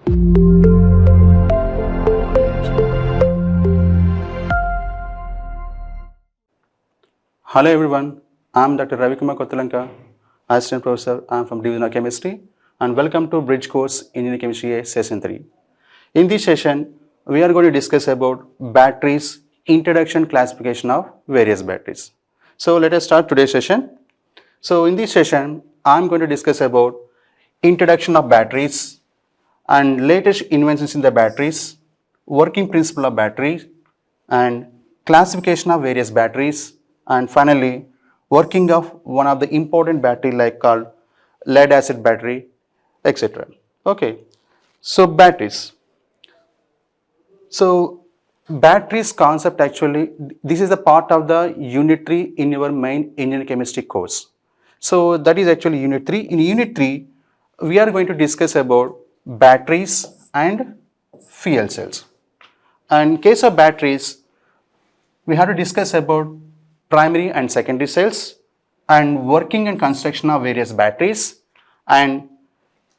Hello everyone, I am Dr. Ravikumar Kottalanka, Assistant Professor. I am from Division of Chemistry, and welcome to Bridge Course Engineering Chemistry A Session 3. In this session, we are going to discuss about batteries, introduction, classification of various batteries. So let us start today's session. So in this session, I am going to discuss about introduction of batteries and latest inventions in the batteries, working principle of batteries, and classification of various batteries, and finally working of one of the important battery like called lead acid battery, etc. Okay, so batteries. So batteries concept, actually this is a part of the unit 3 in your main engineering chemistry course. So that is actually unit 3. In unit 3 we are going to discuss about batteries and fuel cells. And in case of batteries, we have to discuss about primary and secondary cells and working and construction of various batteries, and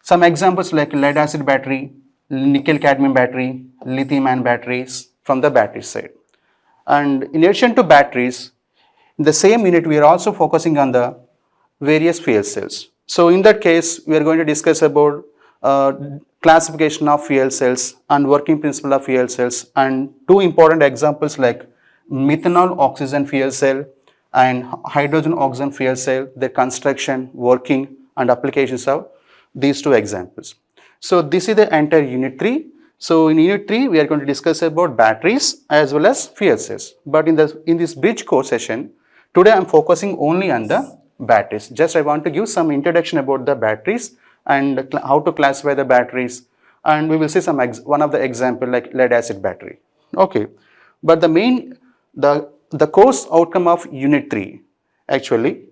some examples like lead acid battery, nickel cadmium battery, lithium ion batteries from the battery side. And in addition to batteries, in the same unit we are also focusing on the various fuel cells. So in that case we are going to discuss about classification of fuel cells and working principle of fuel cells, and two important examples like methanol oxygen fuel cell and hydrogen oxygen fuel cell, their construction, working and applications of these two examples. So this is the entire unit 3. So in unit 3 we are going to discuss about batteries as well as fuel cells, but in this bridge course session today I am focusing only on the batteries. Just I want to give some introduction about the batteries and how to classify the batteries, and we will see some one of the example like lead acid battery. Okay, but the course outcome of unit 3 actually,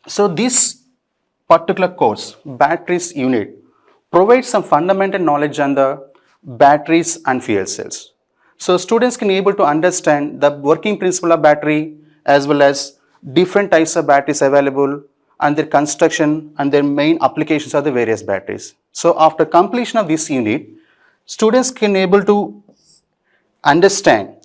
so this particular course batteries unit provides some fundamental knowledge on the batteries and fuel cells. So students can be able to understand the working principle of battery as well as different types of batteries available and their construction and their main applications of the various batteries. So after completion of this unit, students can be able to understand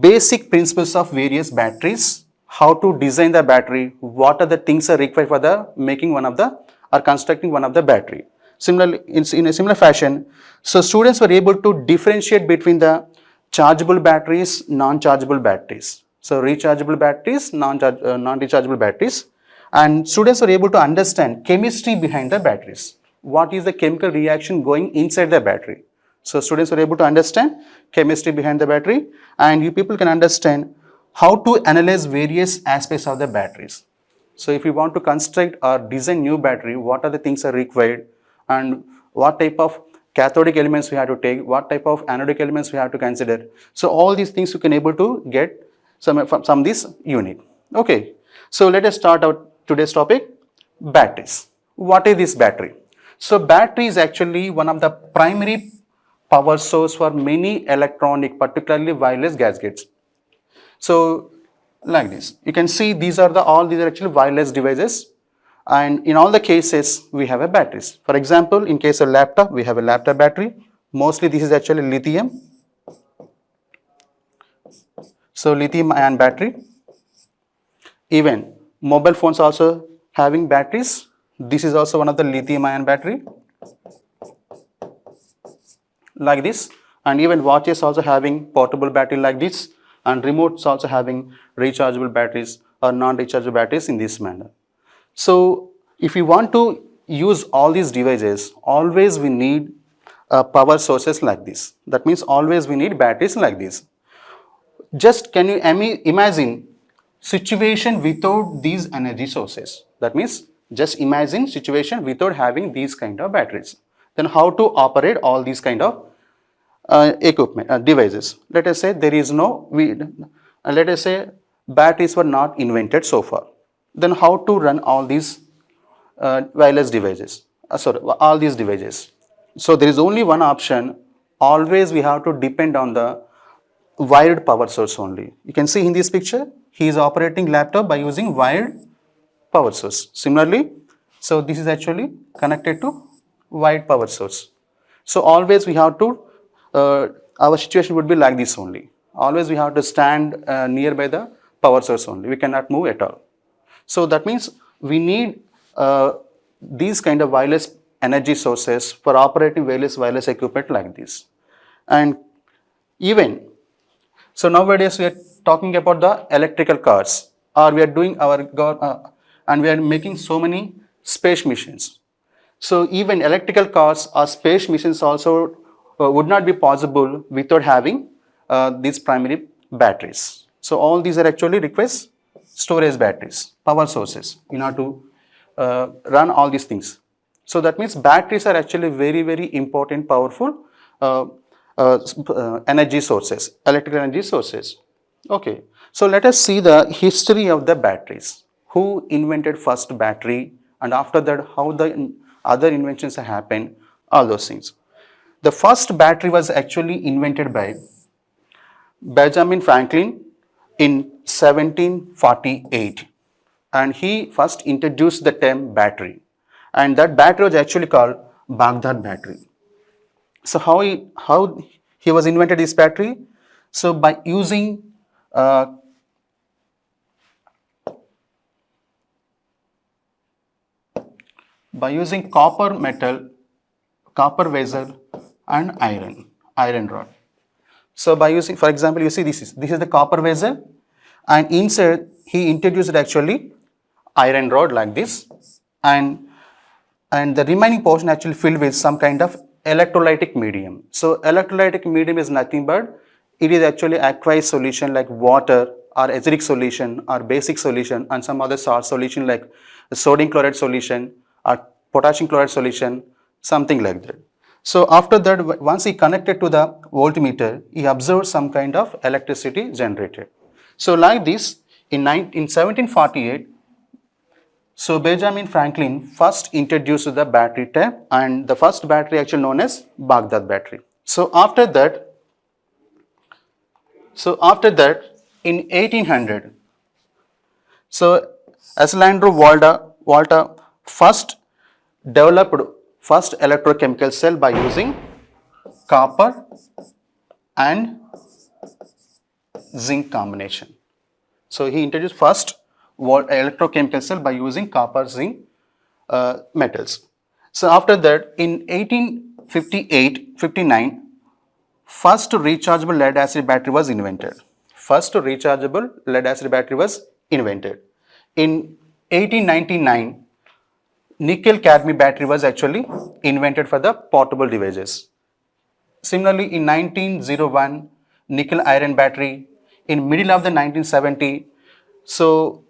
basic principles of various batteries, how to design the battery, what are the things are required for the making one of the or constructing one of the battery. Similarly, in a similar fashion, so students were able to differentiate between the chargeable batteries, non-chargeable batteries. So rechargeable batteries, non-rechargeable batteries, and students were able to understand chemistry behind the batteries. What is the chemical reaction going inside the battery? So students were able to understand chemistry behind the battery, and you people can understand how to analyze various aspects of the batteries. So if you want to construct or design new battery, what are the things are required and what type of cathodic elements we have to take, what type of anodic elements we have to consider. So all these things you can able to get from this unit. Okay, so let us start out today's topic, batteries. What is this battery? So battery is actually one of the primary power source for many electronic, particularly wireless gadgets. So like this, you can see these are actually wireless devices, and in all the cases we have a batteries. For example, in case of laptop, we have a laptop battery. Mostly this is actually lithium. So lithium ion battery. Even mobile phones also having batteries. This is also one of the lithium ion battery like this, and even watches also having portable battery like this, and remotes also having rechargeable batteries or non-rechargeable batteries in this manner. So if you want to use all these devices, always we need power sources like this. That means always we need batteries like this. Just can you imagine situation without these energy sources? That means just imagine situation without having these kind of batteries. Then how to operate all these kind of equipment, devices? Let us say there is no, let us say batteries were not invented so far. Then how to run all these wireless devices, all these devices? So there is only one option. Always we have to depend on the wired power source only. You can see in this picture, he is operating laptop by using wired power source. Similarly, so this is actually connected to wired power source. So always we have to, our situation would be like this only. Always we have to stand nearby the power source only. We cannot move at all. So that means we need these kind of wireless energy sources for operating various wireless equipment like this. And even, so nowadays we are talking about the electrical cars, or we are doing and we are making so many space missions. So even electrical cars or space missions also would not be possible without having these primary batteries. So all these are actually requires storage batteries, power sources in order to run all these things. So that means batteries are actually very, very important, powerful energy sources, electrical energy sources. Okay, so let us see the history of the batteries. Who invented first battery, and after that how the other inventions happened, all those things. The first battery was actually invented by Benjamin Franklin in 1748, and he first introduced the term battery, and that battery was actually called Baghdad battery. So how he was invented this battery? So by using uh, copper metal, copper vessel, and iron rod. So by using, for example, you see this is the copper vessel, and inside he introduced actually iron rod like this, and the remaining portion actually filled with some kind of electrolytic medium. So electrolytic medium is nothing but it is actually aqueous solution like water or acidic solution or basic solution and some other salt solution like sodium chloride solution or potassium chloride solution, something like that. So after that, once he connected to the voltmeter, he observed some kind of electricity generated. So like this, in 1748, so Benjamin Franklin first introduced the battery type, and the first battery actually known as Baghdad battery. So after that, in 1800, so Alessandro Volta first developed first electrochemical cell by using copper and zinc combination. So he introduced first electrochemical cell by using copper zinc metals. So after that, in 1858-59, first rechargeable lead acid battery was invented. First rechargeable lead acid battery was invented. In 1899, nickel cadmium battery was actually invented for the portable devices. Similarly, in 1901, nickel iron battery. In middle of the 1970, so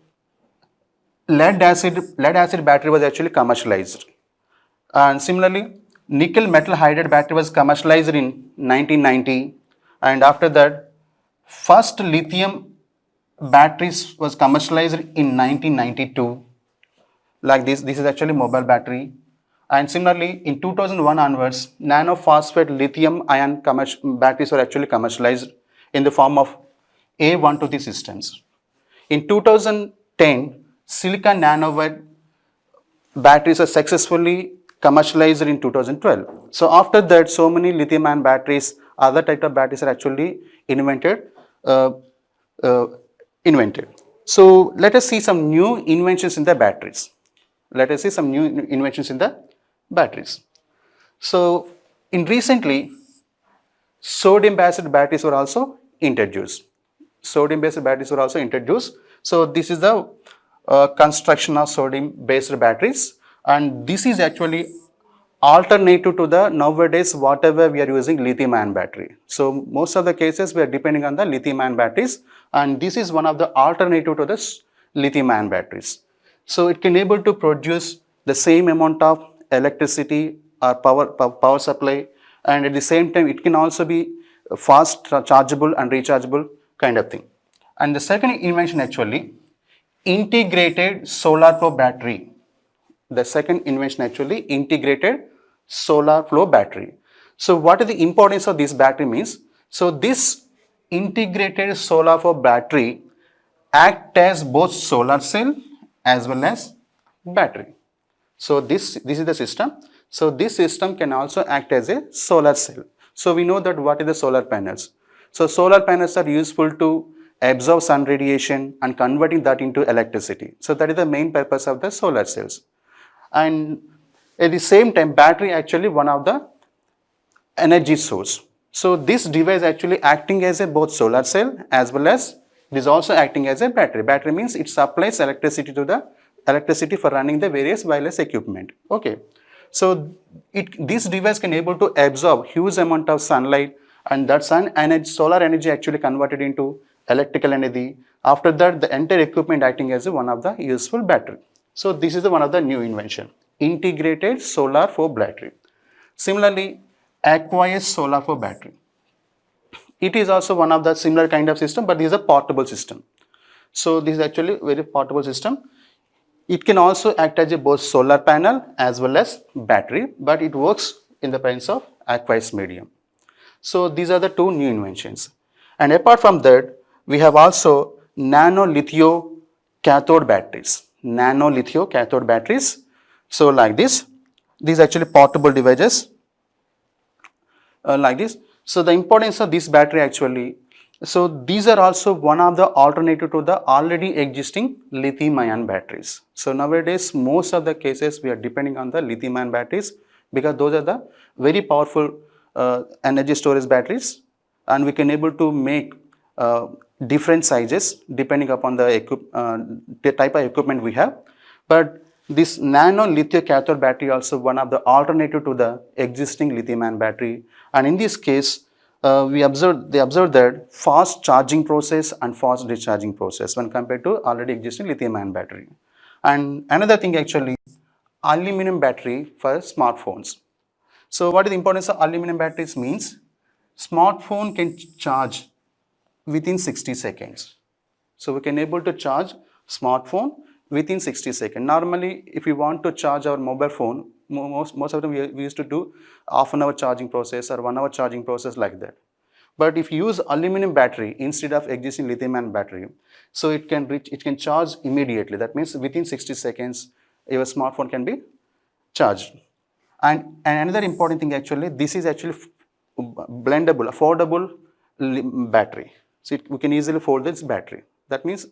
lead acid battery was actually commercialized. And similarly, nickel metal hydride battery was commercialized in 1990, and after that, first lithium batteries was commercialized in 1992. Like this is actually mobile battery. And similarly, in 2001 onwards, nanophosphate lithium ion batteries were actually commercialized in the form of A123 systems. In 2010, silicon nanowire batteries are successfully commercialized in 2012. So after that, so many lithium ion batteries, other type of batteries are actually invented. So let us see some new inventions in the batteries. So in recently, sodium based batteries were also introduced. So this is the construction of sodium based batteries, and this is actually alternative to the nowadays whatever we are using lithium ion battery. So most of the cases we are depending on the lithium ion batteries, and this is one of the alternative to the lithium ion batteries. So it can able to produce the same amount of electricity or power supply, and at the same time it can also be fast chargeable and rechargeable kind of thing. And the second invention actually integrated solar flow battery. The second invention actually integrated solar flow battery. So what is the importance of this battery means? So this integrated solar flow battery act as both solar cell as well as battery. So this is the system. So this system can also act as a solar cell. So we know that what is the solar panels. So solar panels are useful to absorb sun radiation and converting that into electricity. So that is the main purpose of the solar cells. And at the same time, battery actually one of the energy source. So this device actually acting as a both solar cell as well as it is also acting as a battery. Battery means it supplies electricity to the electricity for running the various wireless equipment. Okay. So this device can able to absorb huge amount of sunlight, and that sun energy, solar energy actually converted into electrical energy. After that, the entire equipment acting as one of the useful battery. So this is one of the new invention, integrated solar for battery. Similarly, Aqueous solar for battery. It is also one of the similar kind of system, but this is a portable system. So this is actually a very portable system. It can also act as a both solar panel as well as battery, but it works in the presence of aqueous medium. So these are the two new inventions. And apart from that, we have also nano-lithium cathode batteries. Nano-lithium cathode batteries. So like this, these actually portable devices like this. So the importance of this battery actually, so these are also one of the alternative to the already existing lithium ion batteries. So nowadays most of the cases we are depending on the lithium ion batteries because those are the very powerful energy storage batteries, and we can able to make different sizes depending upon the type of equipment we have. But this nano lithium cathode battery also one of the alternative to the existing lithium ion battery, and in this case they observed that fast charging process and fast discharging process when compared to already existing lithium ion battery. And another thing actually, aluminum battery for smartphones. So what is the importance of aluminum batteries means smartphone can charge within 60 seconds. So we can able to charge smartphone within 60 seconds. Normally, if we want to charge our mobile phone, most of the time we used to do half an hour charging process or 1 hour charging process like that. But if you use aluminum battery instead of existing lithium ion battery, so it can charge immediately. That means within 60 seconds, your smartphone can be charged. And another important thing actually, this is actually blendable, affordable battery. So we can easily fold this battery. That means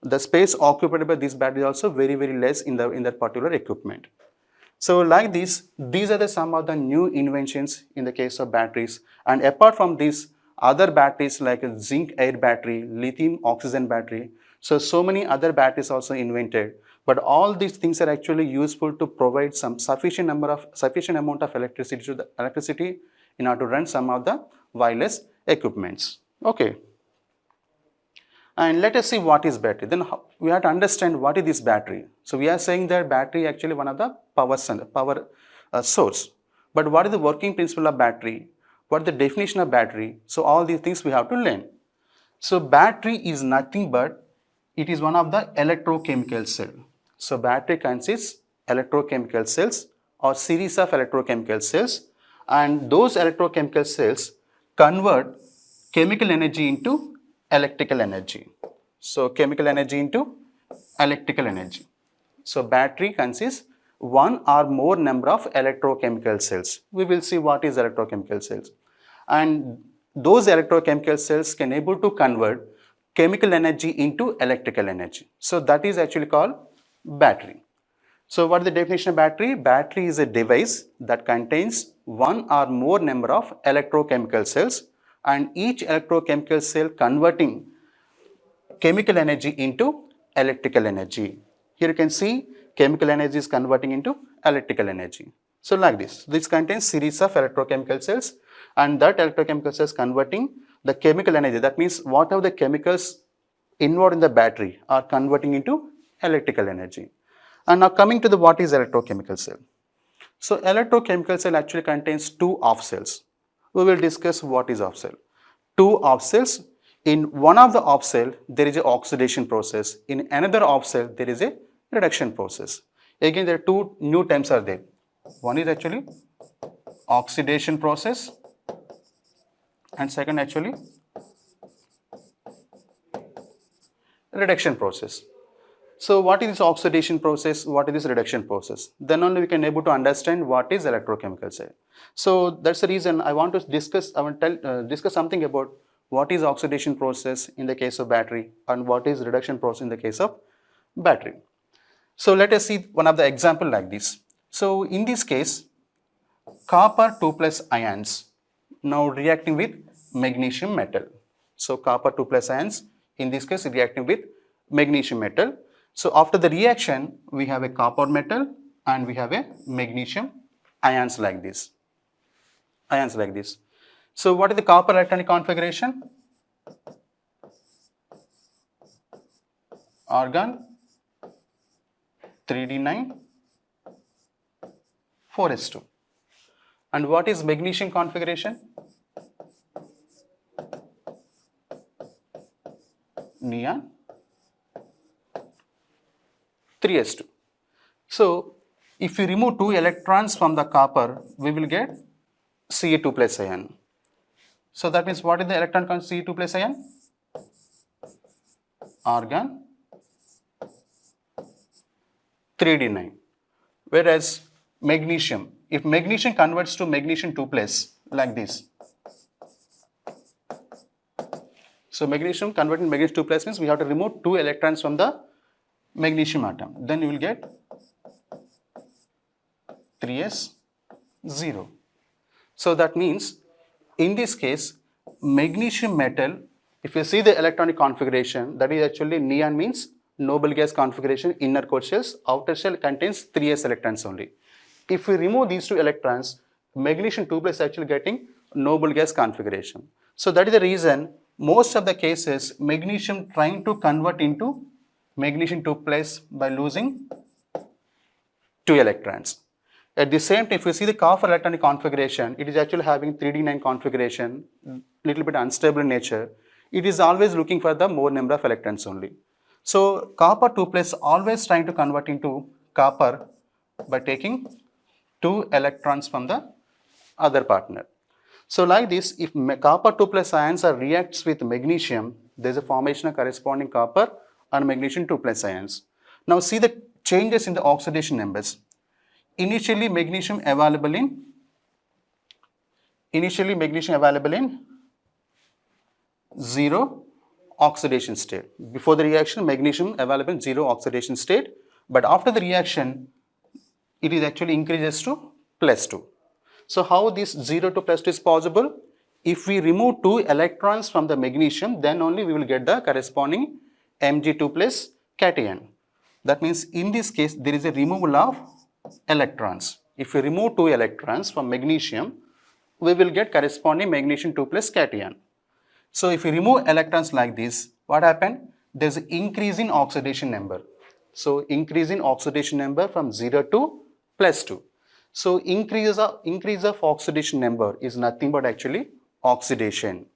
the space occupied by this battery is also very less in that particular equipment. So like this, these are some of the new inventions in the case of batteries. And apart from this, other batteries like a zinc air battery, lithium oxygen battery, so many other batteries also invented. But all these things are actually useful to provide some sufficient amount of electricity in order to run some of the wireless equipments. Okay. And let us see what is battery. Then we have to understand what is this battery. So we are saying that battery actually one of the power source. But what is the working principle of battery? What is the definition of battery? So all these things we have to learn. So battery is nothing but it is one of the electrochemical cell. So battery consists electrochemical cells or series of electrochemical cells, and those electrochemical cells convert chemical energy into electrical energy. So chemical energy into electrical energy. So battery consists one or more number of electrochemical cells. We will see what is electrochemical cells. And those electrochemical cells can able to convert chemical energy into electrical energy. So that is actually called battery. So what is the definition of battery? Battery is a device that contains one or more number of electrochemical cells, and each electrochemical cell converting chemical energy into electrical energy. Here you can see chemical energy is converting into electrical energy. So like this contains series of electrochemical cells, and that electrochemical cells converting the chemical energy. That means whatever the chemicals involved in the battery are converting into electrical energy. And now coming to the what is electrochemical cell. So electrochemical cell actually contains two off cells. We will discuss what is off cell. Two off cells. In one of the off cell there is a oxidation process. In another off cell there is a reduction process. Again there are two new terms are there. One is actually oxidation process and second actually reduction process. So what is this oxidation process? What is this reduction process? Then only we can able to understand what is electrochemical cell. So that's the reason I want to discuss. I want to discuss something about what is oxidation process in the case of battery and what is reduction process in the case of battery. So let us see one of the example like this. So in this case, copper 2 plus ions now reacting with magnesium metal. So copper 2 plus ions in this case reacting with magnesium metal. So after the reaction, we have a copper metal and we have a magnesium ions like this. Ions like this. So what is the copper electronic configuration? Argon 3d9 4s2. And what is magnesium configuration? Neon 3s2. So if you remove 2 electrons from the copper, we will get Ca2 plus ion. So that means what is the electron count Ca2 plus ion? Argon 3d9. Whereas magnesium, if magnesium converts to magnesium 2 plus like this. So magnesium converting magnesium 2 plus means we have to remove 2 electrons from the magnesium atom. Then you will get 3s0. So that means in this case magnesium metal, if you see the electronic configuration, that is actually neon means noble gas configuration, inner core shells, outer shell contains 3s electrons only. If we remove these 2 electrons, magnesium 2 plus actually getting noble gas configuration. So that is the reason most of the cases magnesium trying to convert into magnesium 2 plus by losing 2 electrons. At the same time, if you see the copper electronic configuration, it is actually having 3d9 configuration, little bit unstable in nature. It is always looking for the more number of electrons only. So copper 2 plus always trying to convert into copper by taking 2 electrons from the other partner. So like this, if copper 2 plus ions are reacts with magnesium, there is a formation of corresponding copper and magnesium 2 plus ions. Now see the changes in the oxidation numbers. Initially magnesium available in 0 oxidation state. Before the reaction, magnesium available in 0 oxidation state, but after the reaction, it is actually increases to +2. So how this 0 to +2 is possible? If we remove 2 electrons from the magnesium, then only we will get the corresponding Mg2 plus cation. That means in this case, there is a removal of electrons. If we remove 2 electrons from magnesium, we will get corresponding magnesium 2 plus cation. So if we remove electrons like this, what happened? There is an increase in oxidation number. So increase in oxidation number from 0 to +2. So increase of oxidation number is nothing but actually oxidation.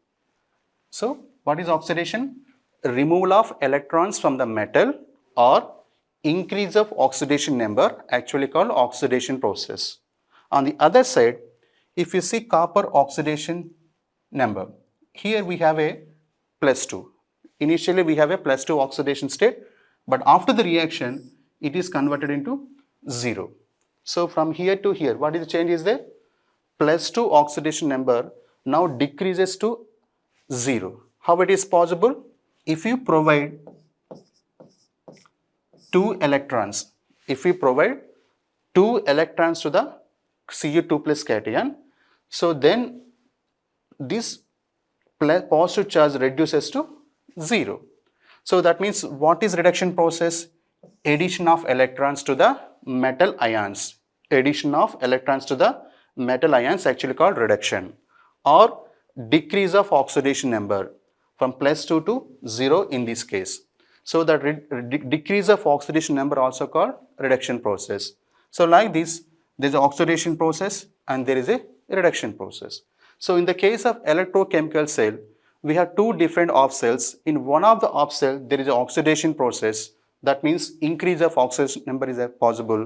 So what is oxidation? Removal of electrons from the metal or increase of oxidation number, actually called oxidation process. On the other side, if you see copper oxidation number, here we have a +2. Initially we have a +2 oxidation state, but after the reaction it is converted into 0. So from here to here, what is the change is there? +2 oxidation number now decreases to 0. How it is possible? If you provide 2 electrons, if we provide 2 electrons to the Cu2 plus cation, so then this positive charge reduces to 0. So that means what is reduction process? Addition of electrons to the metal ions. Addition of electrons to the metal ions actually called reduction, or decrease of oxidation number from +2 to 0 in this case. So that decrease of oxidation number also called reduction process. So like this, there is an oxidation process and there is a reduction process. So in the case of electrochemical cell, we have 2 different off cells. In one of the off cell, there is an oxidation process. That means increase of oxidation number is possible.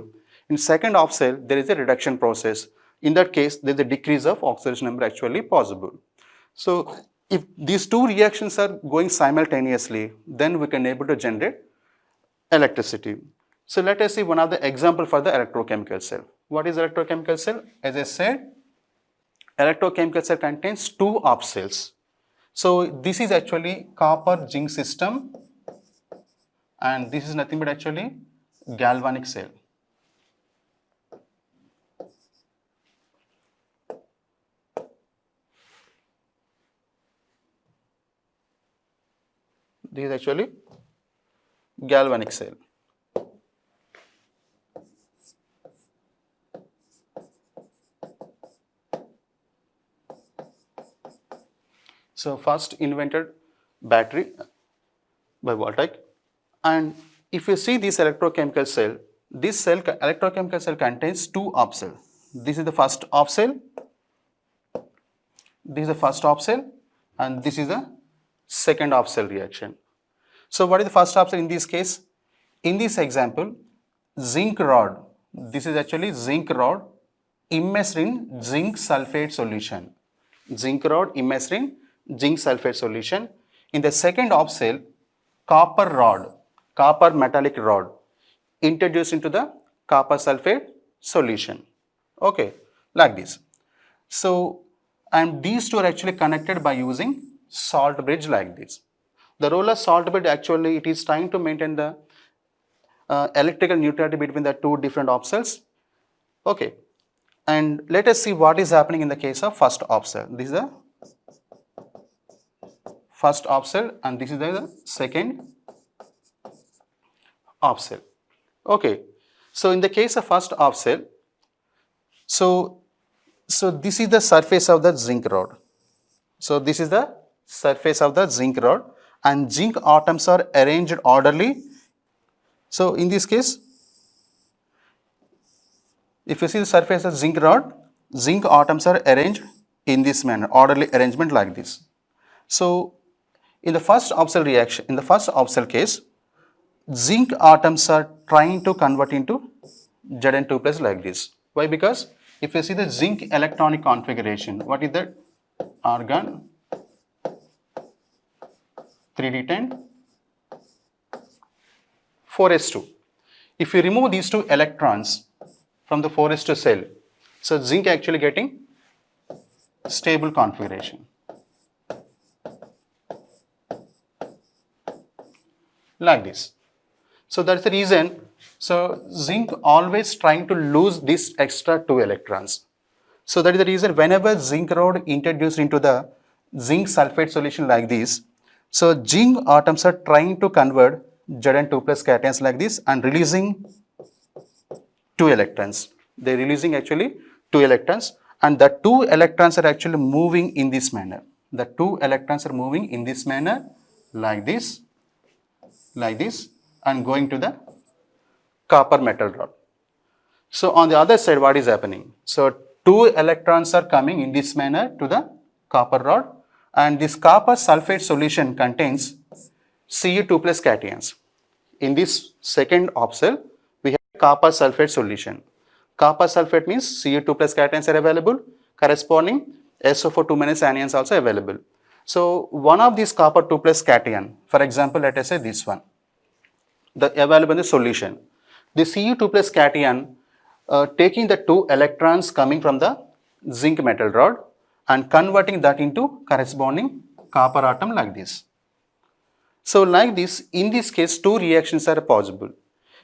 In second off cell, there is a reduction process. In that case, there is a decrease of oxidation number actually possible. So if these 2 reactions are going simultaneously, then we can able to generate electricity. So let us see one of the example for the electrochemical cell. What is electrochemical cell? As I said, electrochemical cell contains two op cells. So this is actually copper zinc system, and this is nothing but actually galvanic cell. This is actually galvanic cell. So first invented battery by Voltaic, and if you see this electrochemical cell, this electrochemical cell contains two op cells. This is the first op cell, this is the first op cell, and this is the second op cell reaction. So what is the first op cell in this case? In this example, zinc rod, this is actually zinc rod immersed in zinc sulfate solution. Zinc rod immersed in zinc sulfate solution. In the second op cell, copper rod, copper metallic rod introduced into the copper sulfate solution. Okay, like this. So, and these two are actually connected by using salt bridge like this. The role of salt bridge actually, it is trying to maintain the electrical neutrality between the two different op cells. Okay, and let us see what is happening in the case of first op cell. This is the first op cell and this is the second op cell. Okay, so in the case of first op cell, so this is the surface of the zinc rod. So this is the surface of the zinc rod and zinc atoms are arranged orderly. So in this case, if you see the surface of zinc rod, zinc atoms are arranged in this manner, orderly arrangement like this. So in the first op cell reaction, in the first op cell case, zinc atoms are trying to convert into Zn2 plus like this. Why? Because if you see the zinc electronic configuration, what is that? Argon 3d10 4s2. If you remove these two electrons from the 4s2 cell, so zinc actually getting stable configuration like this. So that's the reason. So zinc always trying to lose this extra two electrons. So that is the reason whenever zinc rod introduced into the zinc sulfate solution like this, so zinc atoms are trying to convert Zn2 plus cations like this and releasing two electrons. They are releasing actually two electrons and the two electrons are actually moving in this manner. The two electrons are moving in this manner like this and going to the copper metal rod. So on the other side, what is happening? So two electrons are coming in this manner to the copper rod and this copper sulfate solution contains Cu2 plus cations. In this second op cell, we have copper sulfate solution. Copper sulfate means Cu2 plus cations are available, corresponding SO4 2 minus anions also available. So one of these copper 2 plus cation, for example, let us say this one, the available in the solution. The Cu2 plus cation taking the two electrons coming from the zinc metal rod and converting that into corresponding copper atom like this. So like this, in this case, two reactions are possible.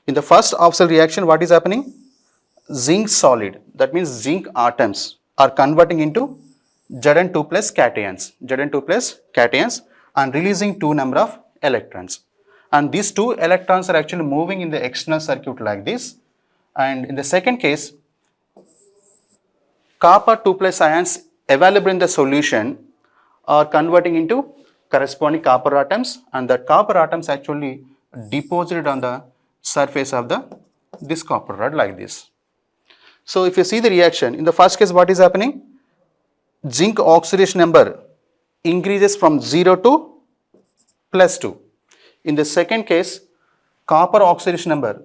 In the first op cell reaction, what is happening? Zinc solid, that means zinc atoms are converting into Zn2 plus cations, and releasing two number of electrons. And these two electrons are actually moving in the external circuit like this. And in the second case, copper 2 plus ions available in the solution are converting into corresponding copper atoms and the copper atoms actually deposited on the surface of this copper rod like this. So if you see the reaction, in the first case what is happening? Zinc oxidation number increases from 0 to +2. In the second case, copper oxidation number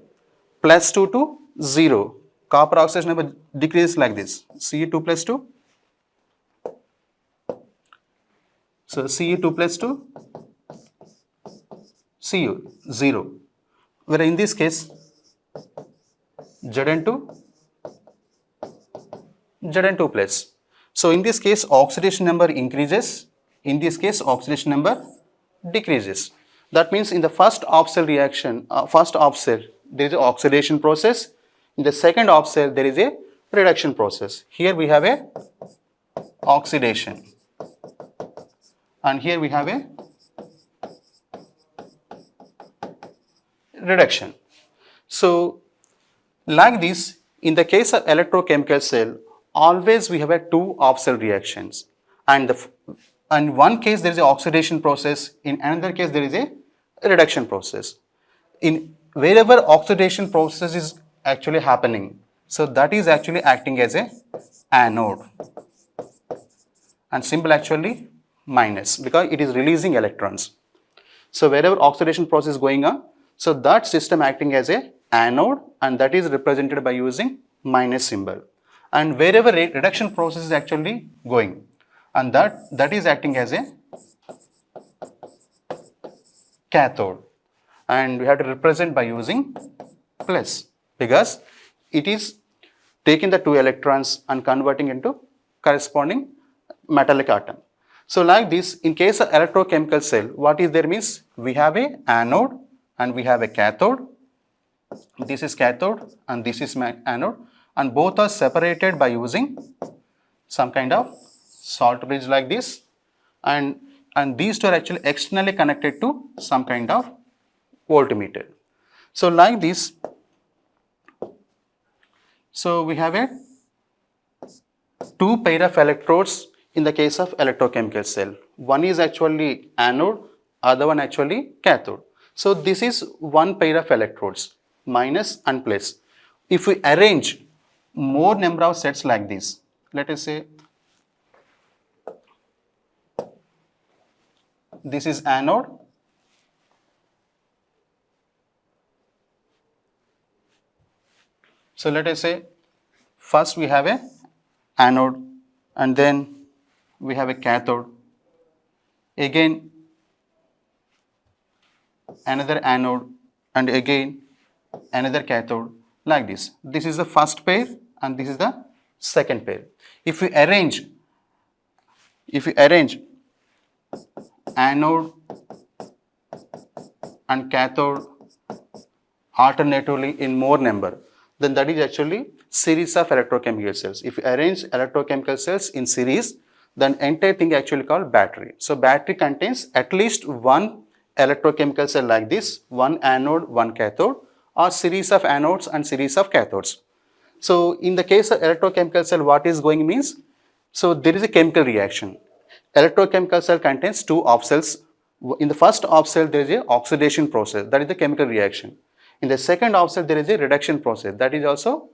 +2 to 0. Copper oxidation number decreases like this, Ce2 plus 2. So Ce2 plus 2, Cu 0. where in this case Zn2 plus. So in this case oxidation number increases, in this case oxidation number decreases. That means in the first off cell reaction, first off cell there is an oxidation process, in the second off cell there is a reduction process. Here we have a oxidation and here we have a reduction. So like this, in the case of electrochemical cell, always we have a two off cell reactions, and in one case there is an oxidation process, in another case there is a reduction process. In wherever oxidation process is actually happening, so that is actually acting as a anode, and symbol actually minus because it is releasing electrons. So wherever oxidation process is going on, so that system acting as a anode, and that is represented by using minus symbol. And wherever reduction process is actually going, and that is acting as a cathode, and we have to represent by using plus because it is taking the two electrons and converting into corresponding metallic atom. So like this, in case of electrochemical cell, what is there means we have a anode and we have a cathode. This is cathode and this is my anode, and both are separated by using some kind of salt bridge like this, and these two are actually externally connected to some kind of voltmeter. So like this, so we have a two pair of electrodes in the case of electrochemical cell. One is actually anode, other one actually cathode. So this is one pair of electrodes, minus and plus. If we arrange more number of sets like this, let us say this is anode, so let us say first we have a anode and then we have a cathode, again another anode and again another cathode, like this. This is the first pair and this is the second pair. If we arrange anode and cathode alternatively in more number, then that is actually series of electrochemical cells. If you arrange electrochemical cells in series, then entire thing actually called battery. So battery contains at least one electrochemical cell like this, one anode, one cathode, or series of anodes and series of cathodes. So in the case of electrochemical cell, what is going means, so there is a chemical reaction. Electrochemical cell contains two off cells. In the first off cell there is a oxidation process, that is the chemical reaction. In the second off cell there is a reduction process, that is also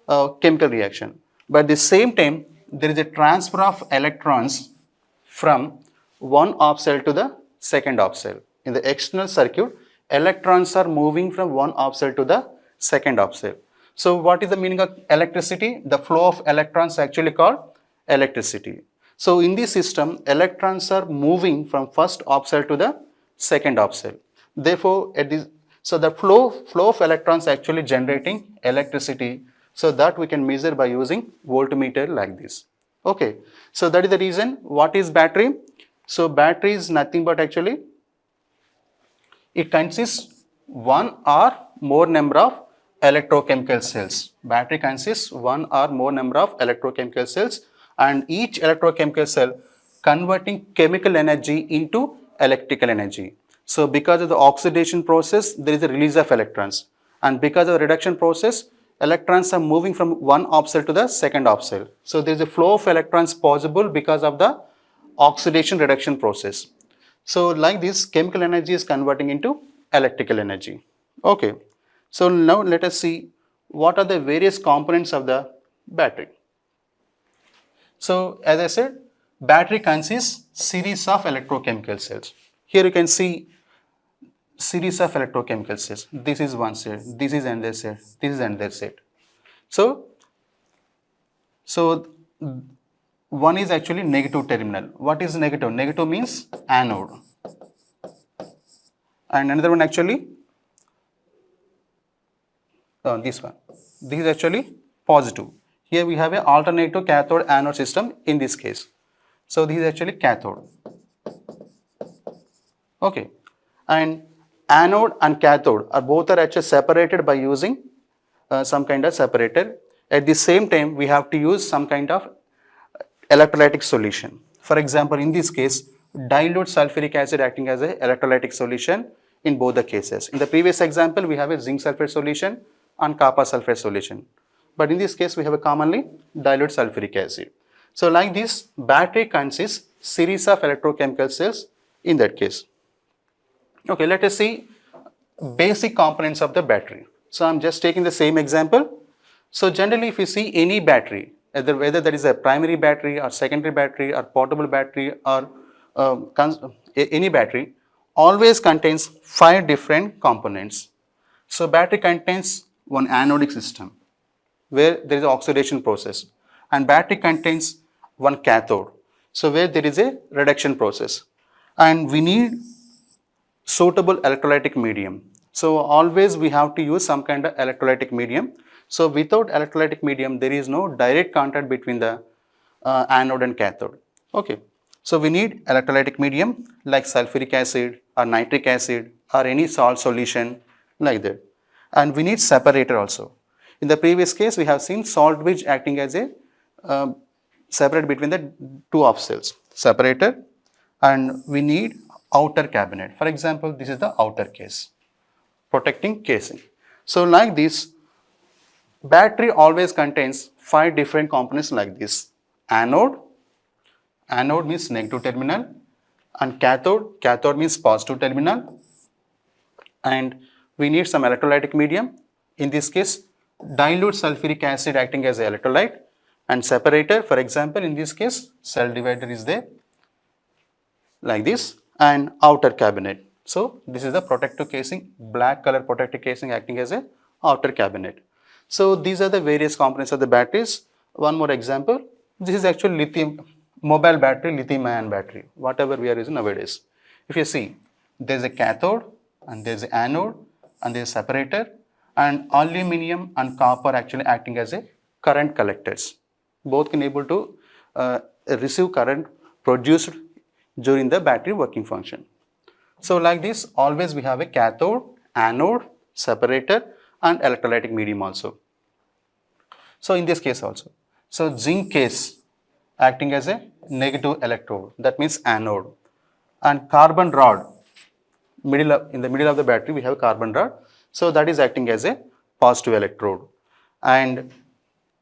a chemical reaction. But at the same time there is a transfer of electrons from one off cell to the second off cell. In the external circuit, electrons are moving from one off cell to the second off cell. So what is the meaning of electricity? The flow of electrons actually called electricity. So in this system, electrons are moving from first off cell to the second off cell. Therefore, so the flow of electrons actually generating electricity. So that we can measure by using voltmeter like this. Okay. So that is the reason. What is battery? So battery is nothing but actually it consists one or more number of electrochemical cells. Battery consists one or more number of electrochemical cells, and each electrochemical cell converting chemical energy into electrical energy. So because of the oxidation process, there is a release of electrons, and because of the reduction process, electrons are moving from one off cell to the second off cell. So there is a flow of electrons possible because of the oxidation reduction process. So like this, chemical energy is converting into electrical energy. Okay. So now let us see what are the various components of the battery. So as I said, battery consists series of electrochemical cells. Here you can see series of electrochemical cells. This is one set, this is another set, this is another set. So one is actually negative terminal. What is negative? Negative means anode. And another one actually this one. This is actually positive. Here we have an alternative cathode anode system in this case. So this is actually cathode. Okay, and anode and cathode are both are actually separated by using some kind of separator. At the same time, we have to use some kind of electrolytic solution. For example, in this case, dilute sulfuric acid acting as a electrolytic solution in both the cases. In the previous example, we have a zinc sulfate solution and copper sulfate solution. But in this case, we have a commonly dilute sulfuric acid. So like this, battery consists series of electrochemical cells in that case. Okay, let us see basic components of the battery. So I'm just taking the same example. So generally, if you see any battery, whether that is a primary battery or secondary battery or portable battery or any battery, always contains 5 different components. So battery contains one anodic system where there is an oxidation process, and battery contains one cathode, so where there is a reduction process, and we need suitable electrolytic medium. So always we have to use some kind of electrolytic medium. So without electrolytic medium, there is no direct contact between the anode and cathode. Okay, so we need electrolytic medium like sulfuric acid or nitric acid or any salt solution like that, and we need separator also. In the previous case, we have seen salt bridge acting as a separate between the two of cells, separator, and we need outer cabinet. For example, this is the outer case, protecting casing. So like this, battery always contains 5 different components like this. Anode means negative terminal, and cathode means positive terminal, and we need some electrolytic medium. In this case, dilute sulfuric acid acting as an electrolyte, and separator, for example, in this case, cell divider is there like this, and outer cabinet. So this is the protective casing, black color protective casing acting as a outer cabinet. So these are the various components of the batteries. One more example, this is actually lithium, mobile battery, lithium ion battery, whatever we are using nowadays. If you see, there is a cathode and there is an anode and there is a separator, and aluminum and copper actually acting as a current collectors. Both can able to receive current produced during the battery working function. So like this, always we have a cathode, anode, separator, and electrolytic medium also. So in this case also, so zinc case acting as a negative electrode, that means anode, and carbon rod, in the middle of the battery we have a carbon rod, so that is acting as a positive electrode, and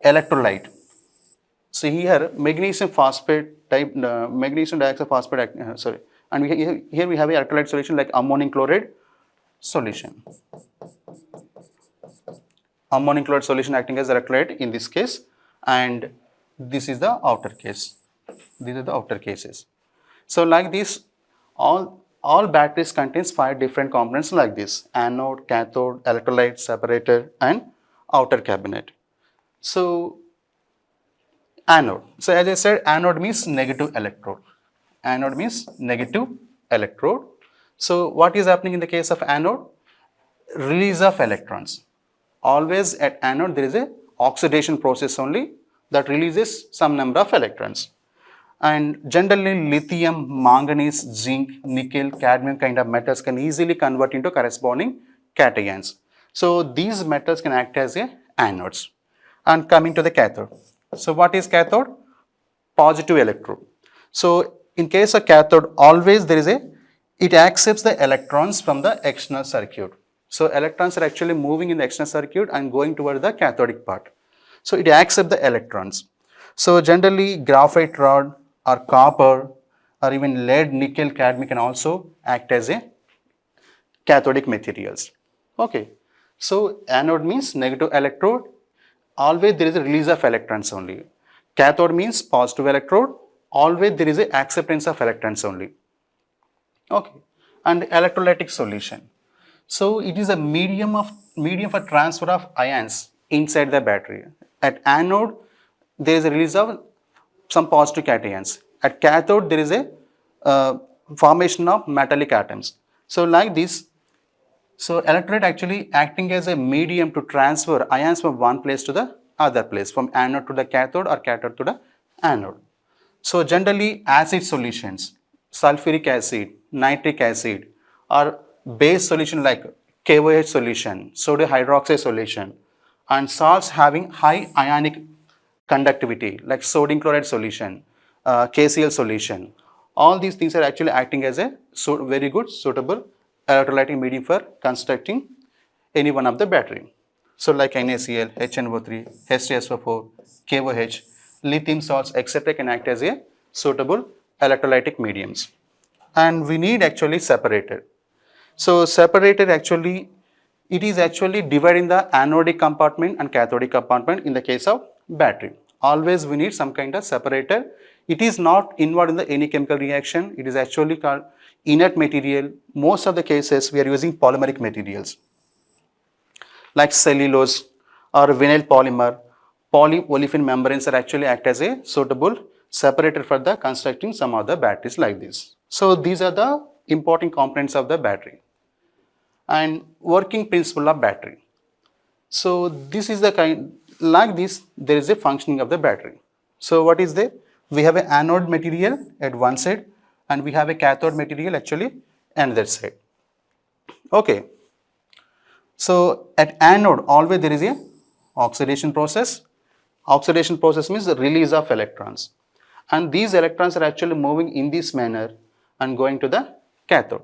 electrolyte. So here magnesium phosphate type, magnesium dioxide phosphate, and here we have a electrolyte solution like ammonium chloride solution. Ammonium chloride solution acting as electrolyte in this case, and this is the outer case. These are the outer cases. So like this, all batteries contains 5 different components like this: anode, cathode, electrolyte, separator, and outer cabinet. So anode. So as I said, anode means negative electrode. Anode means negative electrode. So what is happening in the case of anode? Release of electrons. Always at anode there is a oxidation process only that releases some number of electrons. And generally lithium, manganese, zinc, nickel, cadmium kind of metals can easily convert into corresponding cations. So these metals can act as a anodes. And coming to the cathode. So what is cathode? Positive electrode. So in case of cathode, always there is it accepts the electrons from the external circuit. So electrons are actually moving in the external circuit and going toward the cathodic part. So it accepts the electrons. So generally graphite rod or copper or even lead, nickel, cadmium can also act as a cathodic materials. Okay. So anode means negative electrode. Always there is a release of electrons only. Cathode means positive electrode. Always there is a acceptance of electrons only. Okay. And electrolytic solution. So it is a medium for transfer of ions inside the battery. At anode, there is a release of some positive cations. At cathode, there is a formation of metallic atoms. So like this, So electrolyte actually acting as a medium to transfer ions from one place to the other place, from anode to the cathode or cathode to the anode. So generally acid solutions, sulfuric acid, nitric acid, or base solution like KOH solution, sodium hydroxide solution, and salts having high ionic conductivity like sodium chloride solution, KCl solution. All these things are actually acting as a very good suitable electrolytic medium for constructing any one of the battery. So like NaCl, HNO3, H2SO4, KOH, lithium salts, etc. can act as a suitable electrolytic mediums. And we need actually separator. So separator actually, it is actually dividing the anodic compartment and cathodic compartment in the case of battery. Always we need some kind of separator. It is not involved in any chemical reaction. It is actually called inert material. Most of the cases we are using polymeric materials like cellulose or vinyl polymer. Polyolefin membranes are actually act as a suitable separator for the constructing some of the batteries like this. So these are the important components of the battery and working principle of battery. So this is the kind, like this there is a functioning of the battery. So what is there? We have an anode material at one side and we have a cathode material actually another side. Okay. So at anode always there is a oxidation process. Oxidation process means the release of electrons, and these electrons are actually moving in this manner and going to the cathode.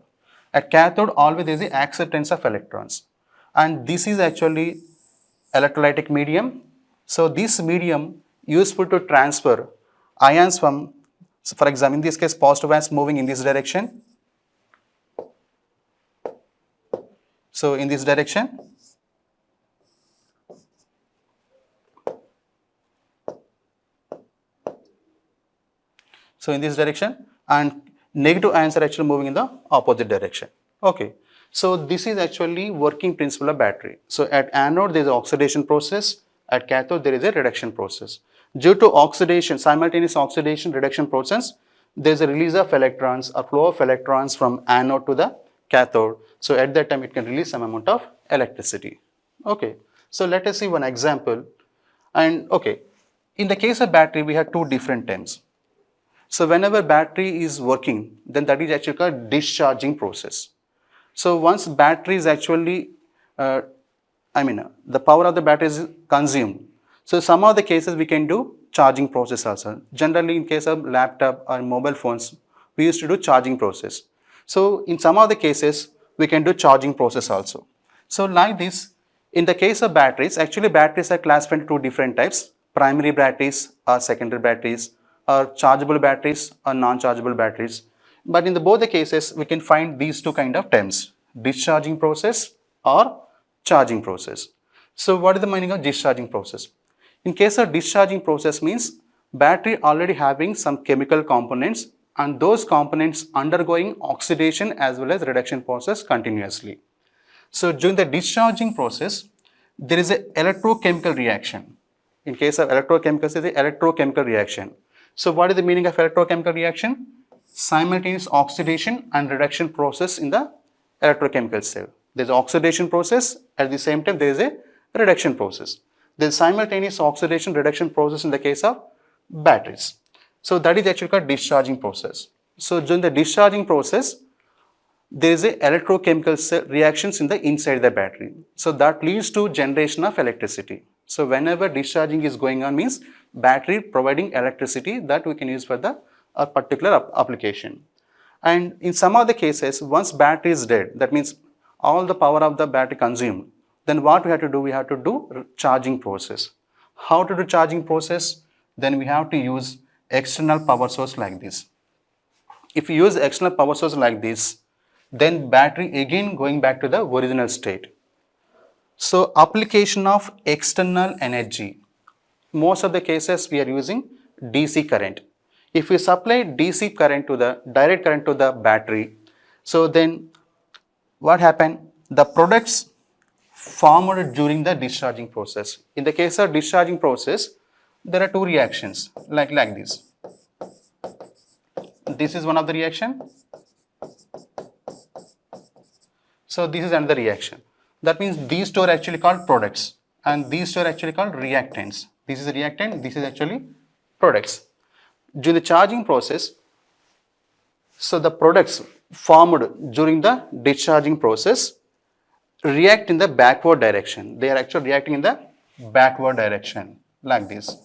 At cathode always there is the acceptance of electrons, and this is actually electrolytic medium. So this medium useful to transfer ions from, so for example in this case positive ions moving in this direction. So in this direction, so in this direction, and negative ions are actually moving in the opposite direction. Okay. So this is actually working principle of battery. So at anode there is an oxidation process, at cathode there is a reduction process. Due to oxidation, simultaneous oxidation reduction process, there is a release of electrons or flow of electrons from anode to the cathode. So at that time it can release some amount of electricity. Okay. So let us see one example. And okay, in the case of battery we have two different terms. So whenever battery is working, then that is actually called discharging process. So once battery is actually, the power of the battery is consumed. So some of the cases we can do charging process also. Generally in case of laptop or mobile phones, we used to do charging process. So in some of the cases, we can do charging process also. So like this, in the case of batteries, actually batteries are classified into two different types, primary batteries or secondary batteries, or chargeable batteries or non-chargeable batteries. But in both the cases, we can find these two kind of terms, discharging process or charging process. So what is the meaning of discharging process? In case of discharging process means battery already having some chemical components and those components undergoing oxidation as well as reduction process continuously. So during the discharging process, there is an electrochemical reaction. In case of electrochemicals, there is an electrochemical reaction. So what is the meaning of electrochemical reaction? Simultaneous oxidation and reduction process in the electrochemical cell. There is oxidation process, at the same time there is a reduction process. There is simultaneous oxidation reduction process in the case of batteries. So that is actually called discharging process. So during the discharging process, there is a electrochemical reactions in the inside the battery. So that leads to generation of electricity. So whenever discharging is going on means battery providing electricity that we can use for the particular application. And in some of the cases, once battery is dead, that means all the power of the battery consumed, then what we have to do? We have to do charging process. How to do charging process? Then we have to use external power source like this. If you use external power source like this, then battery again going back to the original state. So application of external energy. Most of the cases we are using DC current. If we supply DC current to the direct current to the battery, so then what happened? The products formed during the discharging process. In the case of discharging process, there are two reactions like this. This is one of the reaction. So this is another reaction. That means these two are actually called products and these two are actually called reactants. This is a reactant, this is actually products. During the charging process, so the products formed during the discharging process react in the backward direction. They are actually reacting in the backward direction like this.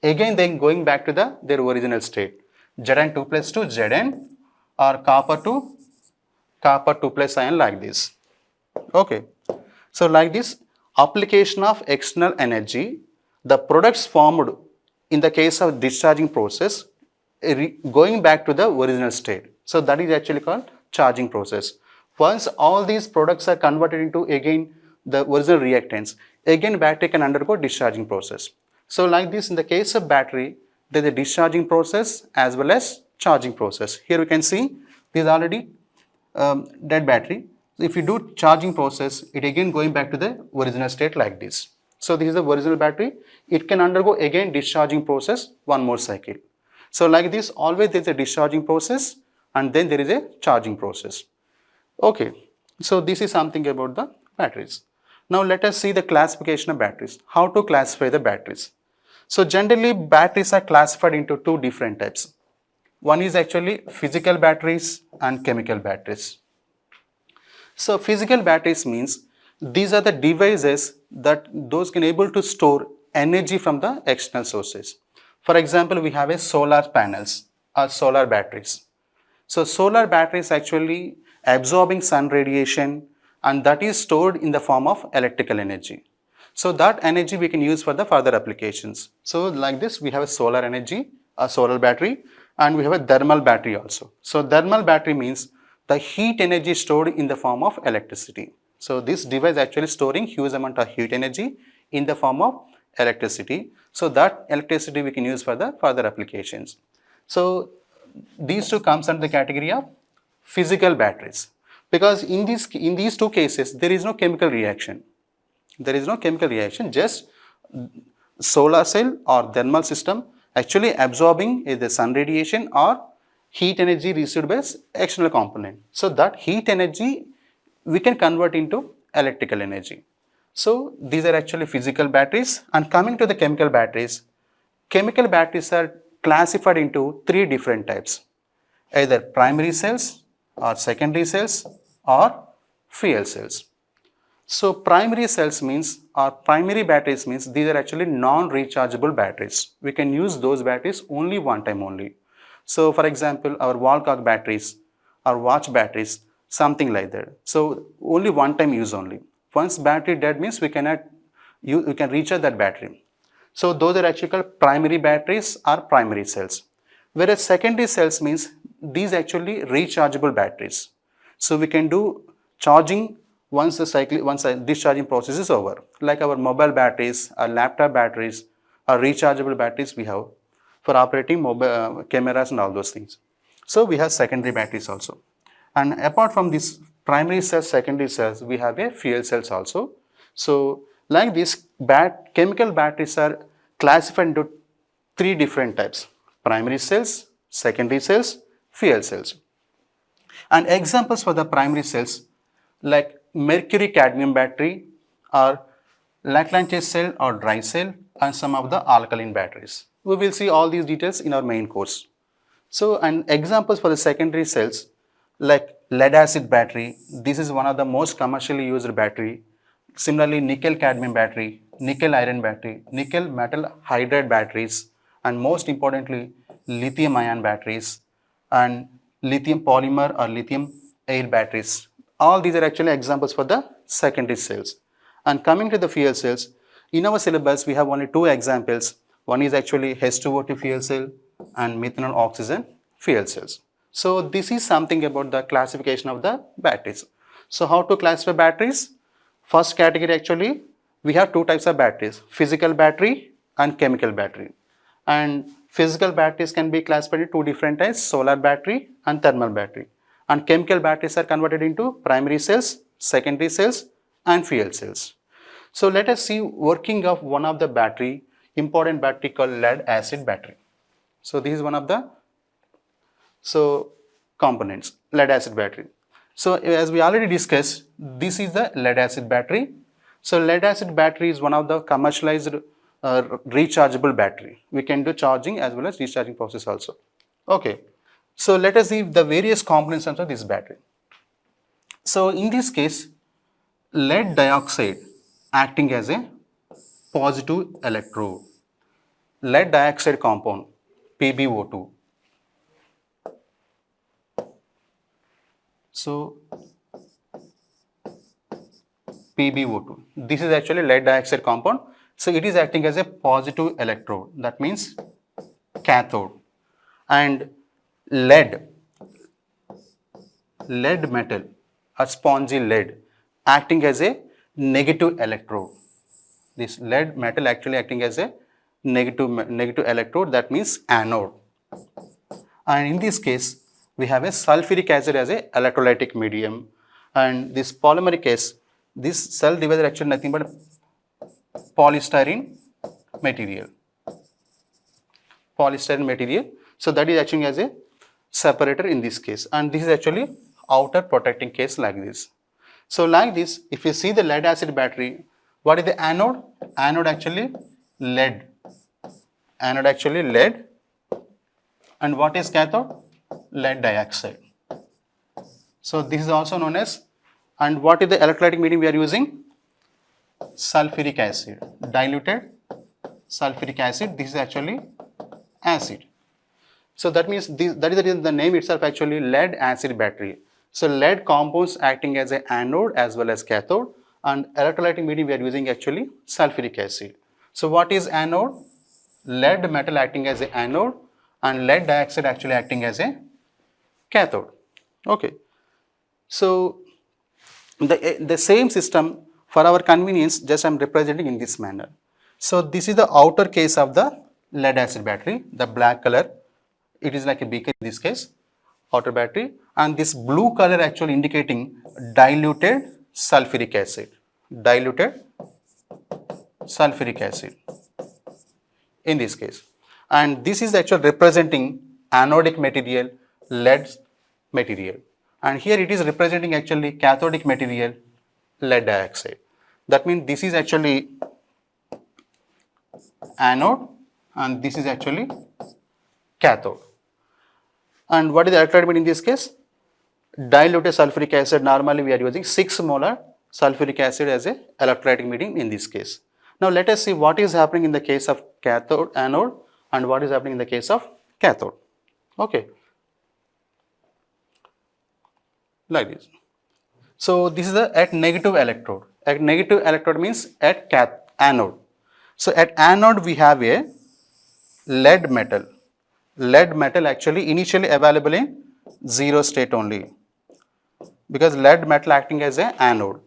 Again, then going back to their original state. Zn2 plus to Zn or copper to copper 2 plus ion like this. Okay. So like this, application of external energy, the products formed in the case of discharging process going back to the original state. So that is actually called charging process. Once all these products are converted into again the original reactants, again battery can undergo discharging process. So like this, in the case of battery, there is a discharging process as well as charging process. Here we can see this is already dead battery. If you do charging process, it again going back to the original state like this. So this is the original battery. It can undergo again discharging process one more cycle. So like this, always there is a discharging process and then there is a charging process. Okay, so this is something about the batteries. Now let us see the classification of batteries. How to classify the batteries? So generally batteries are classified into two different types. One is actually physical batteries and chemical batteries. So physical batteries means these are the devices that those can able to store energy from the external sources. For example, we have a solar panels or solar batteries. So solar batteries actually absorbing sun radiation and that is stored in the form of electrical energy. So that energy we can use for the further applications. So like this, we have a solar energy, a solar battery, and we have a thermal battery also. So thermal battery means the heat energy stored in the form of electricity. So this device actually storing huge amount of heat energy in the form of electricity. So that electricity we can use for the further applications. So these two comes under the category of physical batteries because in these two cases there is no chemical reaction. There is no chemical reaction, just solar cell or thermal system actually absorbing the sun radiation or heat energy received by external component. So that heat energy we can convert into electrical energy. So these are actually physical batteries. And coming to the chemical batteries are classified into three different types, either primary cells or secondary cells or fuel cells. So primary cells means or primary batteries means these are actually non-rechargeable batteries. We can use those batteries only one time only. So for example, our wall clock batteries or watch batteries, something like that. So only one time use only. Once battery dead means we can recharge that battery. So those are actually called primary batteries or primary cells. Whereas secondary cells means these actually rechargeable batteries. So we can do charging once the discharging process is over. Like our mobile batteries, our laptop batteries, our rechargeable batteries we have for operating mobile cameras and all those things. So we have secondary batteries also. And apart from these primary cells, secondary cells, we have a fuel cells also. So like this, chemical batteries are classified into three different types: primary cells, secondary cells, fuel cells. And examples for the primary cells like mercury cadmium battery or Lagrange cell or dry cell and some of the alkaline batteries. We will see all these details in our main course. So, and examples for the secondary cells like lead acid battery, this is one of the most commercially used battery. Similarly, nickel cadmium battery, nickel iron battery, nickel metal hydride batteries, and most importantly, lithium ion batteries and lithium polymer or lithium air batteries. All these are actually examples for the secondary cells. And coming to the fuel cells, in our syllabus we have only two examples. One is actually H2O2 fuel cell and methanol oxygen fuel cells. So this is something about the classification of the batteries. So how to classify batteries? First category actually, we have two types of batteries, physical battery and chemical battery. And physical batteries can be classified into two different types, solar battery and thermal battery. And chemical batteries are converted into primary cells, secondary cells and fuel cells. So let us see working of one of the battery, important battery called lead acid battery. So this is one of the components, lead acid battery. So as we already discussed, this is the lead acid battery. So lead acid battery is one of the commercialized rechargeable battery. We can do charging as well as recharging process also. Okay, so let us see the various components of this battery. So in this case, lead dioxide acting as a positive electrode. Lead dioxide compound, PbO2. So PbO2. This is actually lead dioxide compound. So it is acting as a positive electrode. That means cathode. And lead metal, a spongy lead, acting as a negative electrode. This lead metal actually acting as a negative electrode, that means anode. And in this case, we have a sulfuric acid as a electrolytic medium. And this polymeric case, this cell divisor actually nothing but polystyrene material. Polystyrene material. So that is acting as a separator in this case. And this is actually outer protecting case like this. So like this, if you see the lead acid battery, what is the anode? Anode actually lead. Anode actually lead. And what is cathode? Lead dioxide. So this is also known as, and what is the electrolytic medium we are using? Sulfuric acid, diluted sulfuric acid. This is actually acid. So that means that is the reason the name itself actually lead acid battery. So lead compounds acting as an anode as well as cathode, and electrolytic medium we are using actually sulfuric acid. So what is anode? Lead metal acting as an anode and lead dioxide actually acting as a cathode. Okay. So the same system, for our convenience, just I am representing in this manner. So this is the outer case of the lead acid battery, the black color. It is like a beaker in this case, outer battery, and this blue color actually indicating diluted sulfuric acid. Diluted sulfuric acid in this case. And this is actually representing anodic material, lead material. And here it is representing actually cathodic material, lead dioxide. That means this is actually anode and this is actually cathode. And what is the electrolyte medium in this case? Diluted sulfuric acid. Normally we are using 6 molar sulfuric acid as a electrolytic medium in this case. Now let us see what is happening in the case of cathode, anode, and what is happening in the case of cathode. Okay. Like this. So this is at negative electrode. At negative electrode means at anode. So at anode we have a lead metal. Lead metal actually initially available in 0 state only, because lead metal acting as an anode.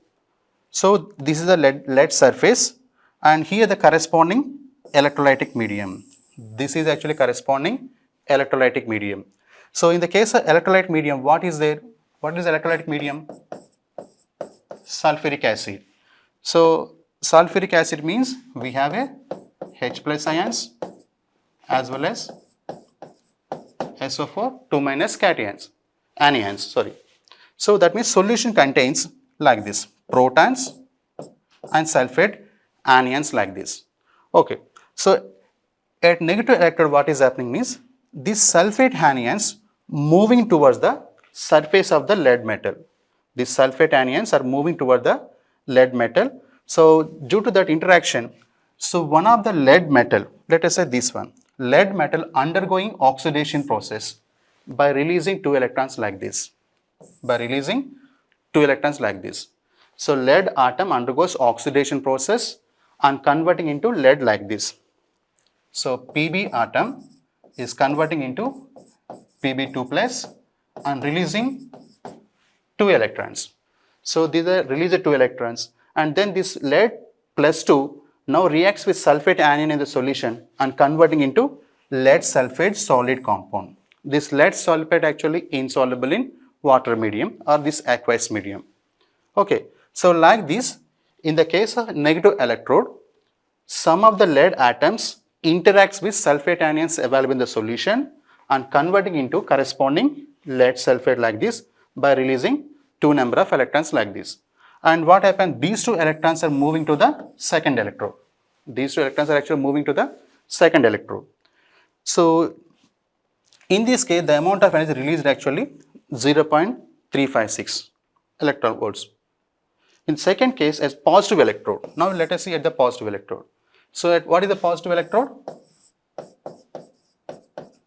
So this is the lead surface, and here the corresponding electrolytic medium. This is actually corresponding electrolytic medium. So in the case of electrolyte medium, what is there? What is electrolytic medium? Sulfuric acid. So sulfuric acid means we have a H plus ions as well as SO4 2 minus anions. So that means solution contains like this, protons and sulfate anions like this. Okay. So at negative electrode what is happening means these sulfate anions moving towards the surface of the lead metal. These sulfate anions are moving toward the lead metal. So due to that interaction, so one of the lead metal, let us say this one, lead metal undergoing oxidation process by releasing 2 electrons like this. By releasing 2 electrons like this. So lead atom undergoes oxidation process and converting into lead like this. So Pb atom is converting into Pb2 plus and releasing 2 electrons. So these are released 2 electrons, and then this lead plus 2 now reacts with sulfate anion in the solution and converting into lead sulfate solid compound. This lead sulfate actually insoluble in water medium or this aqueous medium. Okay, so like this, in the case of negative electrode, some of the lead atoms interacts with sulfate anions available in the solution and converting into corresponding lead sulfate like this by releasing two number of electrons like this. And what happened? These two electrons are moving to the second electrode. These two electrons are actually moving to the second electrode. So in this case, the amount of energy released actually 0.356 electron volts. In second case, as positive electrode. Now let us see at the positive electrode. So at what is the positive electrode?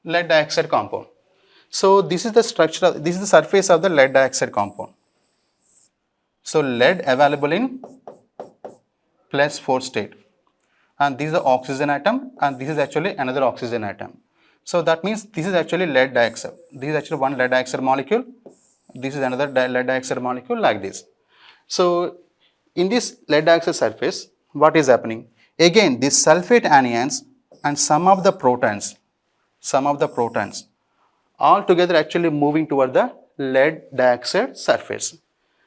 Lead dioxide compound. So this is the structure, this is the surface of the lead dioxide compound. So lead available in +4 state, and this is the oxygen atom, and this is actually another oxygen atom. So that means this is actually lead dioxide. This is actually one lead dioxide molecule. This is another lead dioxide molecule like this. So in this lead dioxide surface, what is happening? Again, these sulfate anions and some of the protons all together actually moving toward the lead dioxide surface.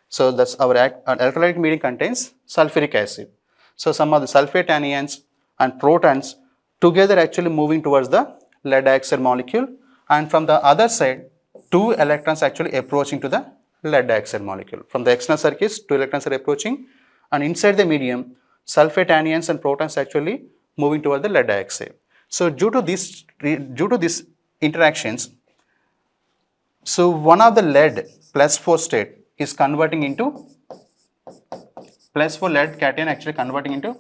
So that's our electrolytic medium contains sulfuric acid. So some of the sulfate anions and protons together actually moving towards the lead dioxide molecule, and from the other side, two electrons actually approaching to the lead dioxide molecule. From the external circuits, two electrons are approaching, and inside the medium, sulfate anions and protons actually moving toward the lead dioxide. So due to these interactions, so one of the lead +4 state is converting into +4 lead cation actually converting into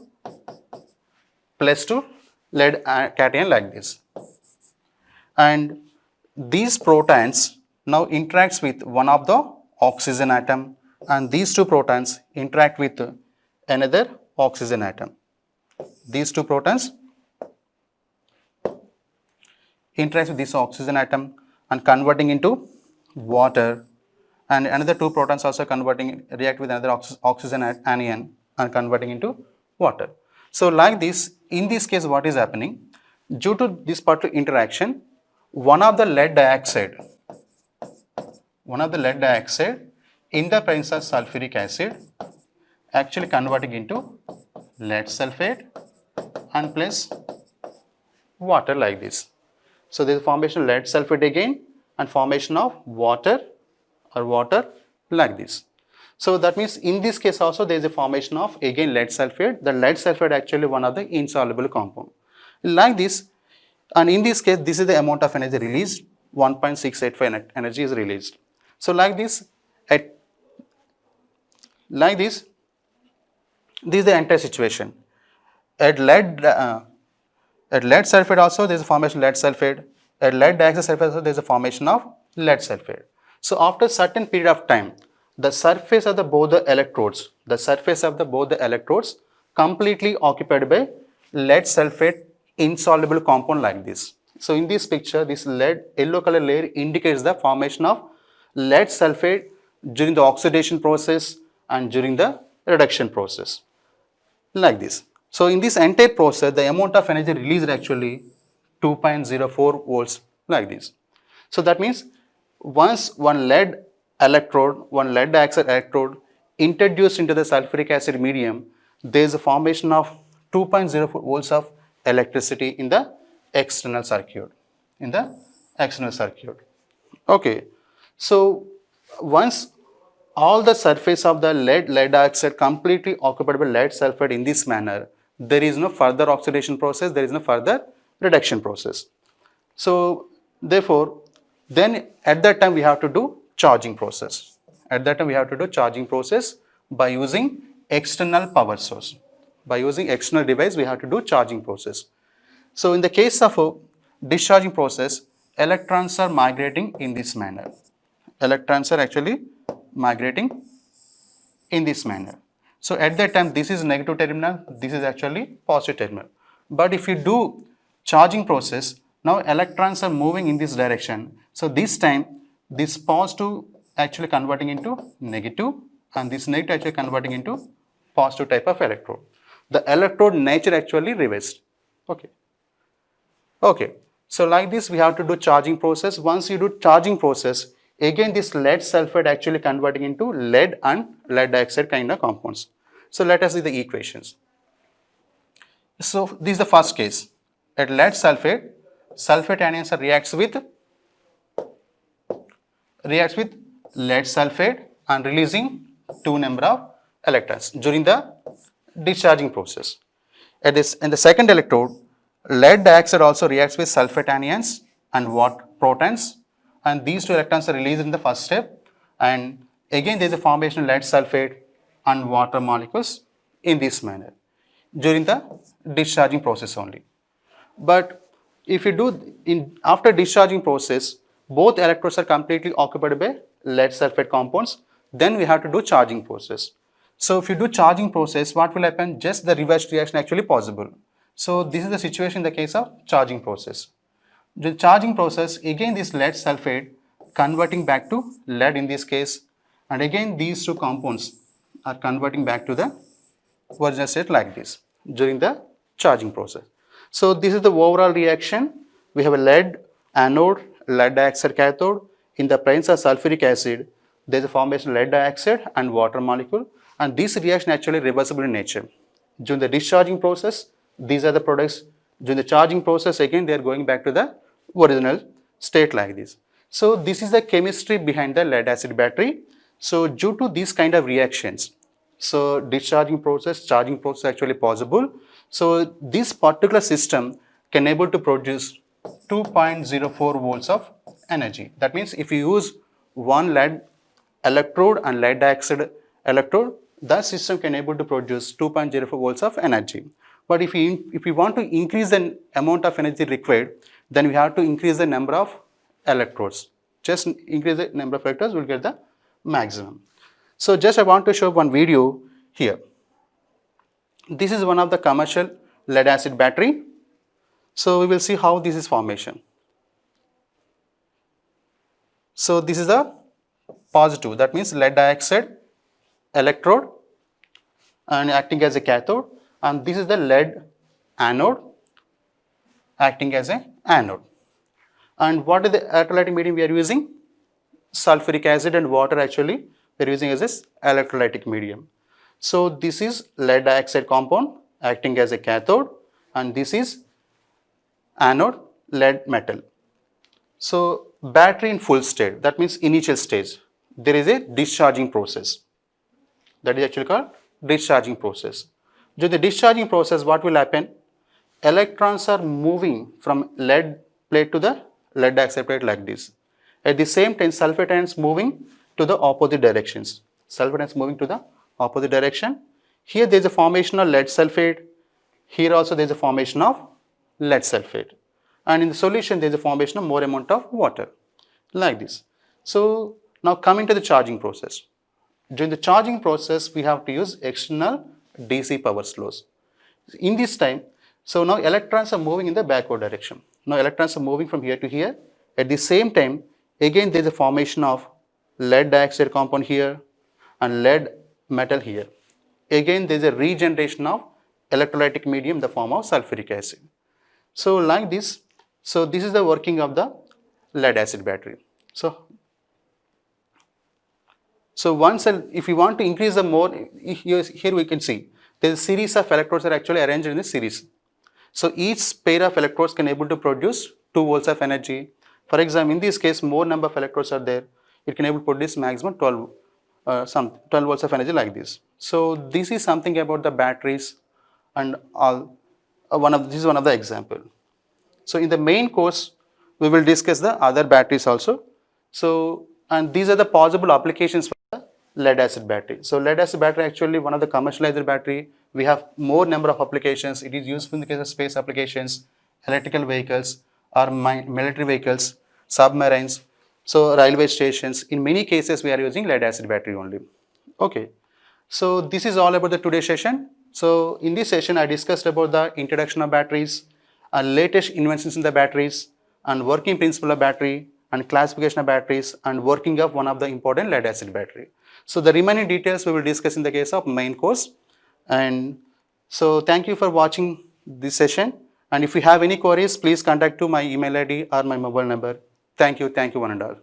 +2 lead cation like this. And these protons now interacts with one of the oxygen atom, and these two protons interact with another oxygen atom. These two protons interact with this oxygen atom and converting into water, and another two protons also react with another oxygen anion and converting into water. So like this, in this case what is happening? Due to this particular interaction, one of the lead dioxide in the presence of sulfuric acid actually converting into lead sulfate and plus water like this. So there is formation of lead sulfate again and formation of water like this. So that means in this case also there is a formation of again lead sulfate. The lead sulfate actually one of the insoluble compound like this, and in this case this is the amount of energy released, 1.685 energy is released. So like this, this is the entire situation. At lead sulfate also there is a formation of lead sulfate. At lead dioxide surface also there is a formation of lead sulfate. So after certain period of time, the surface of both the electrodes completely occupied by lead sulfate insoluble compound like this. So in this picture, this lead yellow color layer indicates the formation of lead sulfate during the oxidation process and during the reduction process like this. So in this entire process, the amount of energy released actually 2.04 volts like this. So that means once one lead dioxide electrode introduced into the sulfuric acid medium, there is a formation of 2.04 volts of electricity in the external circuit. Okay. So once all the surface of the lead dioxide completely occupied by lead sulfate in this manner, there is no further oxidation process, there is no further reduction process. So therefore, then at that time we have to do charging process. By using external power source. By using external device, we have to do charging process. So in the case of a discharging process, electrons are migrating in this manner. Electrons are actually migrating in this manner. So at that time, this is negative terminal, this is actually positive terminal. But if you do charging process, now electrons are moving in this direction. So this time, this positive actually converting into negative, and this negative actually converting into positive type of electrode. The electrode nature actually reversed. Okay. So like this, we have to do charging process. Once you do charging process, again this lead sulfate actually converting into lead and lead dioxide kind of compounds. So let us see the equations. So this is the first case. At lead sulfate anions reacts with lead sulfate and releasing 2 number of electrons during the discharging process. In the second electrode, lead dioxide also reacts with sulfate anions and water protons, and these 2 electrons are released in the first step, and again there is a formation of lead sulfate and water molecules in this manner during the discharging process only. But if you do after discharging process, both electrodes are completely occupied by lead sulfate compounds, then we have to do charging process. So if you do charging process, what will happen? Just the reverse reaction actually possible. So this is the situation in the case of charging process. The charging process, again this lead sulfate converting back to lead in this case, and again these 2 compounds are converting back to the original state like this during the charging process. So this is the overall reaction. We have a lead anode, lead dioxide cathode. In the presence of sulfuric acid, there is a formation of lead dioxide and water molecule, and this reaction actually reversible in nature. During the discharging process, these are the products. During the charging process, again they are going back to the original state like this. So this is the chemistry behind the lead acid battery. So due to these kind of reactions, so discharging process, charging process actually possible. So this particular system can able to produce 2.04 volts of energy. That means if you use one lead electrode and lead dioxide electrode, that system can able to produce 2.04 volts of energy. But if we want to increase the amount of energy required, then we have to increase the number of electrodes. Just increase the number of electrodes, we'll get the maximum. So just I want to show one video here. This is one of the commercial lead acid battery. So we will see how this is formation. So this is the positive, that means lead dioxide electrode and acting as a cathode, and this is the lead anode acting as a anode. And what is the electrolytic medium we are using? Sulfuric acid and water actually we are using as this electrolytic medium. So this is lead dioxide compound acting as a cathode, and this is anode lead metal. So battery in full state, that means initial stage, there is a discharging process. That is actually called discharging process. During the discharging process, what will happen? Electrons are moving from lead plate to the lead dioxide plate like this. At the same time, sulfate ions moving to the opposite directions. Sulfate ions moving to the opposite direction. Here there is a formation of lead sulfate. Here also there is a formation of lead sulfate. And in the solution there is a formation of more amount of water like this. So now coming to the charging process. During the charging process, we have to use external DC power source. In this time, so now electrons are moving in the backward direction. Now electrons are moving from here to here. At the same time, again there is a formation of lead dioxide compound here and lead metal here. Again there is a regeneration of electrolytic medium in the form of sulfuric acid. So like this, so this is the working of the lead acid battery. So once, if you want to increase the more, here we can see there is a series of electrodes are actually arranged in a series. So each pair of electrodes can able to produce 2 volts of energy. For example, in this case, more number of electrodes are there. It can able to produce maximum 12 volts of energy like this. So this is something about the batteries, and all. This is one of the example. So in the main course, we will discuss the other batteries also. So, and these are the possible applications for the lead acid battery. So lead acid battery actually one of the commercialized battery. We have more number of applications. It is useful in the case of space applications, electrical vehicles, or military vehicles, submarines, so railway stations. In many cases, we are using lead acid battery only. Okay. So this is all about the today's session. So in this session, I discussed about the introduction of batteries, latest inventions in the batteries, and working principle of battery, and classification of batteries, and working of one of the important lead acid battery. So the remaining details we will discuss in the case of main course. And so thank you for watching this session. And if you have any queries, please contact to my email ID or my mobile number. Thank you one and all.